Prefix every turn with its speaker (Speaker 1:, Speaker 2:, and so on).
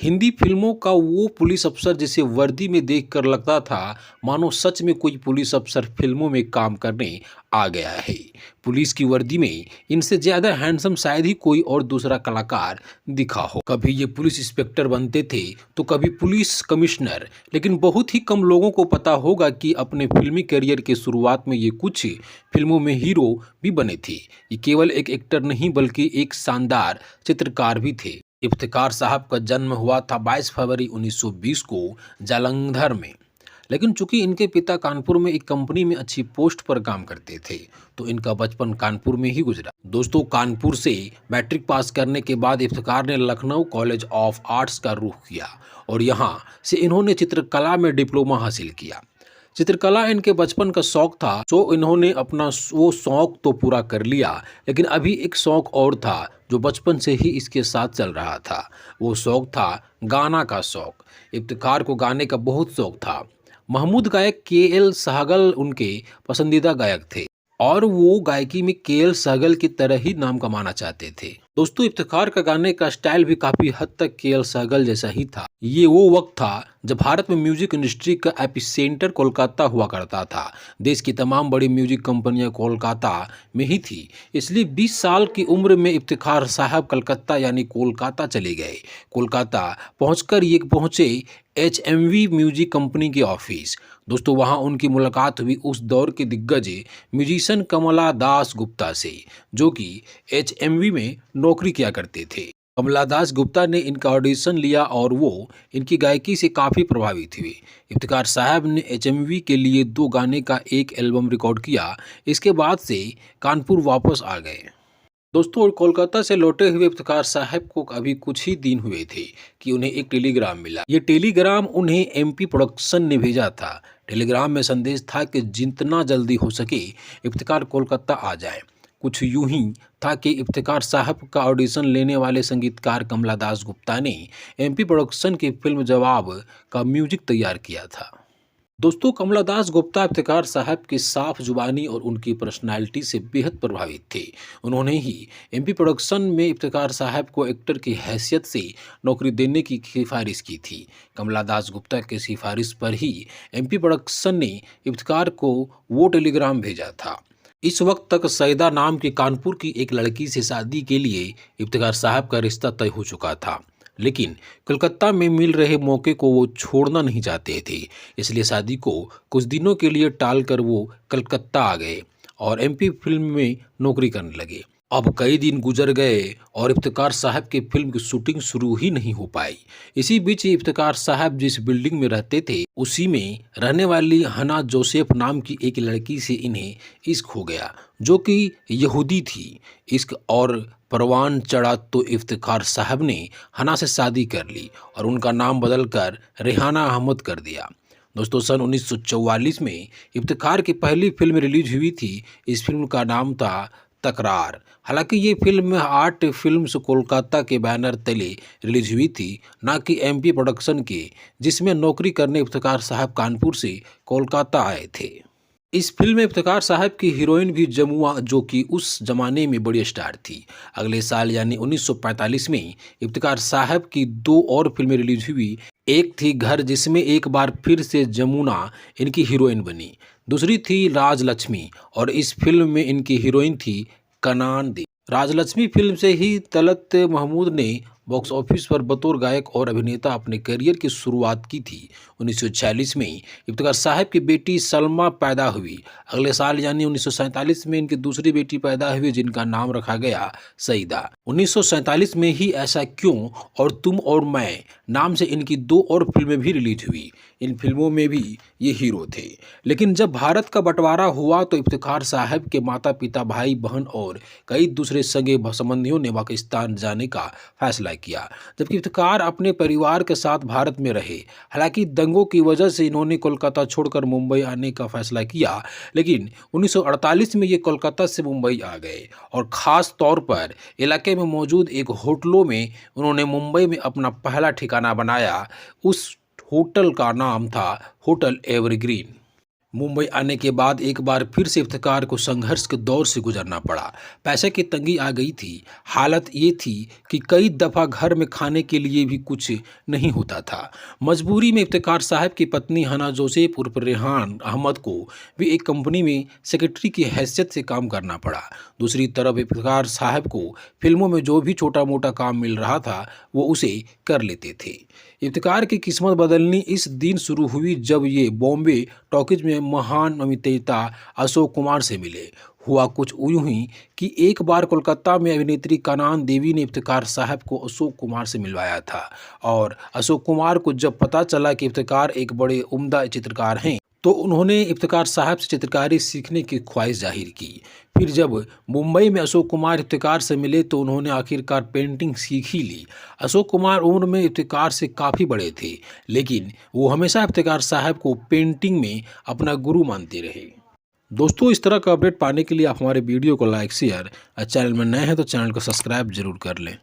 Speaker 1: हिंदी फिल्मों का वो पुलिस अफसर जिसे वर्दी में देखकर लगता था मानो सच में कोई पुलिस अफसर फिल्मों में काम करने आ गया है। पुलिस की वर्दी में इनसे ज्यादा हैंडसम शायद ही कोई और दूसरा कलाकार दिखा हो। कभी ये पुलिस इंस्पेक्टर बनते थे तो कभी पुलिस कमिश्नर, लेकिन बहुत ही कम लोगों को पता होगा कि अपने फिल्मी करियर के शुरुआत में ये कुछ फिल्मों में हीरो भी बने थे। ये केवल एक एक्टर नहीं बल्कि एक शानदार चित्रकार भी थे। इफ्तिकार साहब का जन्म हुआ था 22 फरवरी 1920 को जालंधर में। लेकिन चूंकि इनके पिता कानपुर में एक कंपनी में अच्छी पोस्ट पर काम करते थे तो इनका बचपन कानपुर में ही गुजरा। दोस्तों, कानपुर से मैट्रिक पास करने के बाद इफ्तिकार ने लखनऊ कॉलेज ऑफ आर्ट्स का रुख किया और यहाँ से इन्होंने चित्रकला में डिप्लोमा हासिल किया। चित्रकला इनके बचपन का शौक था, तो इन्होंने अपना वो शौक तो पूरा कर लिया, लेकिन अभी एक शौक और था जो बचपन से ही इसके साथ चल रहा था। वो शौक था गाना का शौक। इफ्तिकार को गाने का बहुत शौक था। महमूद गायक के.एल. सहगल उनके पसंदीदा गायक थे और वो गायकी में के.एल. सहगल की तरह ही नाम कमाना चाहते थे। दोस्तों, इफ्तिकार का गाने का स्टाइल भी काफी हद तक के.एल. सहगल जैसा ही था। ये वो वक्त था जब भारत में म्यूजिक इंडस्ट्री का एपिसेंटर कोलकाता हुआ करता था। देश की तमाम बड़ी म्यूजिक कंपनियां कोलकाता में ही थी। इसलिए 20 साल की उम्र में इफ्तिकार साहब कलकत्ता यानी कोलकाता चले गए। कोलकाता पहुंचकर ये पहुंचे HMV म्यूजिक कंपनी के ऑफिस। दोस्तों, वहां उनकी मुलाकात हुई उस दौर के दिग्गज म्यूजिशियन कमला दास गुप्ता से, जो कि HMV में नौकरी किया करते थे। कमला दास गुप्ता ने इनका ऑडिशन लिया और वो इनकी गायकी से काफ़ी प्रभावित हुए। इफ्तिकार साहब ने HMV के लिए 2 गाने का एक एल्बम रिकॉर्ड किया। इसके बाद से कानपुर वापस आ गए। दोस्तों, कोलकाता से लौटे हुए इफ्तिकार साहब को अभी कुछ ही दिन हुए थे कि उन्हें एक टेलीग्राम मिला। ये टेलीग्राम उन्हें MP प्रोडक्शन ने भेजा था। टेलीग्राम में संदेश था कि जितना जल्दी हो सके इफ्तिकार कोलकाता आ जाए। कुछ यूं ही था कि इफ्तिकार साहब का ऑडिशन लेने वाले संगीतकार कमला दास गुप्ता ने MP प्रोडक्शन की फिल्म जवाब का म्यूजिक तैयार किया था। दोस्तों, कमला दास गुप्ता इफ्तिकार साहब की साफ जुबानी और उनकी पर्सनालिटी से बेहद प्रभावित थे। उन्होंने ही MP प्रोडक्शन में इफ्तिकार साहब को एक्टर की हैसियत से नौकरी देने की सिफारिश की थी। कमला दास गुप्ता की सिफारिश पर ही MP प्रोडक्शन ने इफ्तिकार को वो टेलीग्राम भेजा था। इस वक्त तक सईदा नाम की कानपुर की एक लड़की से शादी के लिए इफ्तिकार साहब का रिश्ता तय हो चुका था, लेकिन कलकत्ता में मिल रहे मौके को वो छोड़ना नहीं चाहते थे। इसलिए शादी को कुछ दिनों के लिए टालकर वो कलकत्ता आ गए और MP फिल्म में नौकरी करने लगे। अब कई दिन गुजर गए और इफ्तिकार साहब की फिल्म की शूटिंग शुरू ही नहीं हो पाई। इसी बीच इफ्तिकार साहब जिस बिल्डिंग में रहते थे उसी में रहने वाली हना जोसेफ नाम की एक लड़की से इन्हें इश्क हो गया, जो कि यहूदी थी। इश्क और परवान चढ़ा तो इफ्तिकार साहब ने हना से शादी कर ली और उनका नाम बदलकर रेहाना अहमद कर दिया। दोस्तों, सन 1944 में इफ्तिकार की पहली फिल्म रिलीज हुई थी। इस फिल्म का नाम था तकरार। हालांकि ये फिल्म आर्ट फिल्म्स कोलकाता के बैनर तले रिलीज हुई थी, ना कि MP प्रोडक्शन के, जिसमें नौकरी करने इफ्तिकार साहब कानपुर से कोलकाता आए थे। इस फिल्म में इफ्तिकार साहब की हीरोइन भी जमुआ, जो कि उस जमाने में बड़ी स्टार थी। अगले साल यानी 1945 में इफ्तिकार साहब की 2 और फिल्में रिलीज हुई। एक थी घर, जिसमें एक बार फिर से जमुना इनकी हीरोइन बनी। दूसरी थी राजलक्ष्मी और इस फिल्म में इनकी हीरोइन थी कनान दी। राजलक्ष्मी फिल्म से ही तलत महमूद ने बॉक्स ऑफिस पर बतौर गायक और अभिनेता अपने करियर की शुरुआत की थी। 1946 में इफ्तिकार साहब की बेटी सलमा पैदा हुई। अगले साल यानी 1947 में इनकी दूसरी बेटी पैदा हुई, जिनका नाम रखा गया सईदा। 1947 में ही ऐसा क्यों और तुम और मैं नाम से इनकी 2 और फिल्में भी रिलीज हुई। इन फिल्मों में भी ये हीरो थे। लेकिन जब भारत का बंटवारा हुआ तो इफ्तिकार साहब के माता पिता, भाई बहन और कई दूसरे सगे संबंधियों ने पाकिस्तान जाने का फैसला किया, जबकि इफ्तिकार अपने परिवार के साथ भारत में रहे। हालांकि दंगों की वजह से इन्होंने कोलकाता छोड़कर मुंबई आने का फैसला किया, लेकिन 1948 में ये कोलकाता से मुंबई आ गए और ख़ास तौर पर इलाके में मौजूद एक होटलों में उन्होंने मुंबई में अपना पहला ठिकाना बनाया। उस होटल का नाम था होटल एवरग्रीन। मुंबई आने के बाद एक बार फिर से इफ्तिकार को संघर्ष के दौर से गुजरना पड़ा। पैसे की तंगी आ गई थी। हालत ये थी कि कई दफ़ा घर में खाने के लिए भी कुछ नहीं होता था। मजबूरी में इफ्तिकार साहब की पत्नी हना जोसेफ उर्फ रेहान अहमद को भी एक कंपनी में सेक्रेटरी की हैसियत से काम करना पड़ा। दूसरी तरफ इफ्तिकार साहब को फिल्मों में जो भी छोटा मोटा काम मिल रहा था वो उसे कर लेते थे। इफ्तिकार की किस्मत बदलनी इस दिन शुरू हुई जब ये बॉम्बे टॉकीज में महान अभिनेता अशोक कुमार से मिले। हुआ कुछ यूं ही कि एक बार कोलकाता में अभिनेत्री कानन देवी ने इफ्तिकार साहब को अशोक कुमार से मिलवाया था और अशोक कुमार को जब पता चला कि इफ्तिकार एक बड़े उम्दा चित्रकार हैं तो उन्होंने इफ्तिकार साहब से चित्रकारी सीखने की ख्वाहिश जाहिर की। फिर जब मुंबई में अशोक कुमार इफ्तिकार से मिले तो उन्होंने आखिरकार पेंटिंग सीख ही ली। अशोक कुमार उम्र में इफ्तिकार से काफ़ी बड़े थे, लेकिन वो हमेशा इफ्तिकार साहब को पेंटिंग में अपना गुरु मानते रहे। दोस्तों, इस तरह का अपडेट पाने के लिए आप हमारे वीडियो को लाइक शेयर और चैनल में नए हैं तो चैनल को सब्सक्राइब जरूर कर लें।